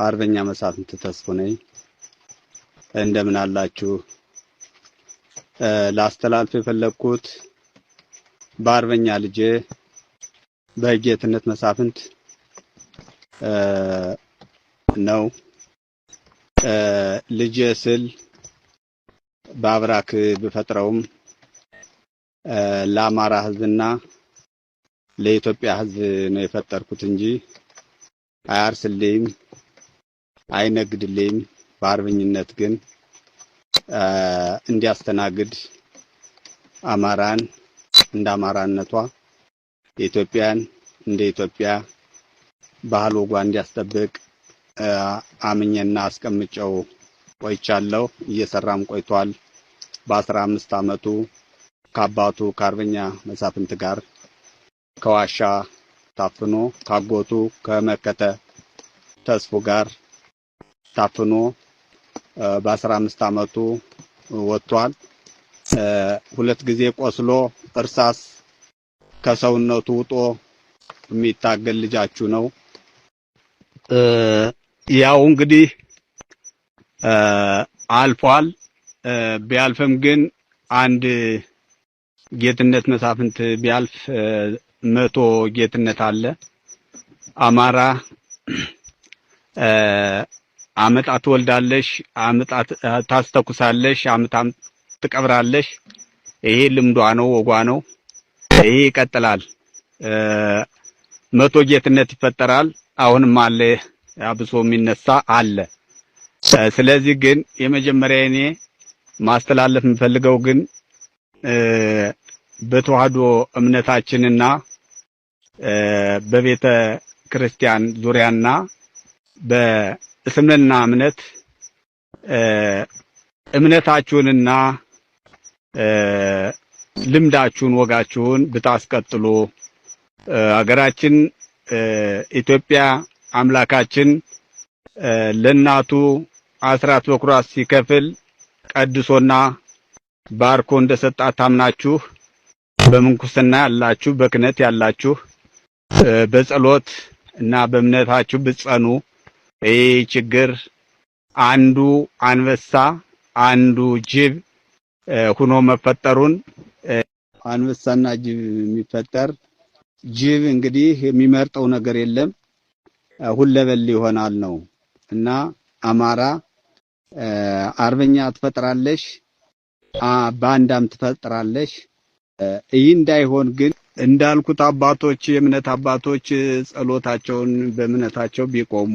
አርበኛ መሳፍንት ተስፉ ነኝ። እንደምን አላችሁ? ላስተላልፍ የፈለኩት በአርበኛ ልጄ በጌትነት መሳፍንት ነው። ልጄ ስል በአብራክ ብፈጥረውም ለአማራ ሕዝብና ለኢትዮጵያ ሕዝብ ነው የፈጠርኩት እንጂ አያርስልኝም፣ አይነግድልኝም። በአርበኝነት ግን እንዲያስተናግድ አማራን እንደ አማራነቷ ኢትዮጵያን እንደ ኢትዮጵያ ባህል ወጓ እንዲያስጠብቅ አምኜና አስቀምጨው ቆይቻለሁ። እየሰራም ቆይቷል። በ15 ዓመቱ ከአባቱ ከአርበኛ መሳፍንት ጋር ከዋሻ ታፍኖ ካጎቱ ከመከተ ተስፉ ጋር ታፍኖ በ15 ዓመቱ ወጥቷል። 2 ጊዜ ቆስሎ እርሳስ ከሰውነቱ ውጦ የሚታገል ልጃችሁ ነው። ያው እንግዲህ አልፏል። ቢያልፍም ግን አንድ ጌትነት መሳፍንት ቢያልፍ 100 ጌትነት አለ። አማራ አመጣት ትወልዳለሽ፣ አመጣት ታስተኩሳለሽ፣ አመታም ትቀብራለሽ። ይሄ ልምዷ ነው፣ ወጓ ነው። ይሄ ይቀጥላል። 100 ጌትነት ይፈጠራል። አሁንም አለ፣ አብሶ የሚነሳ አለ። ስለዚህ ግን የመጀመሪያ እኔ ማስተላለፍ የምፈልገው ግን በተዋህዶ እምነታችንና በቤተ ክርስቲያን ዙሪያና በእስልምና እምነታችሁንና ልምዳችሁን ወጋችሁን ብታስቀጥሉ ሀገራችን ኢትዮጵያ አምላካችን ለናቱ አስራት በኩራት ሲከፍል ቀድሶና ባርኮ እንደሰጣት ታምናችሁ በምንኩስና ያላችሁ በክህነት ያላችሁ በጸሎት እና በእምነታችሁ ብትጸኑ ይህ ችግር አንዱ አንበሳ አንዱ ጅብ ሆኖ መፈጠሩን አንበሳና ጅብ የሚፈጠር ጅብ እንግዲህ የሚመርጠው ነገር የለም፣ ሁለበል ይሆናል ነው እና አማራ አርበኛ ትፈጥራለሽ፣ ባንዳም ትፈጥራለሽ። ይህ እንዳይሆን ግን እንዳልኩት አባቶች የእምነት አባቶች ጸሎታቸውን በእምነታቸው ቢቆሙ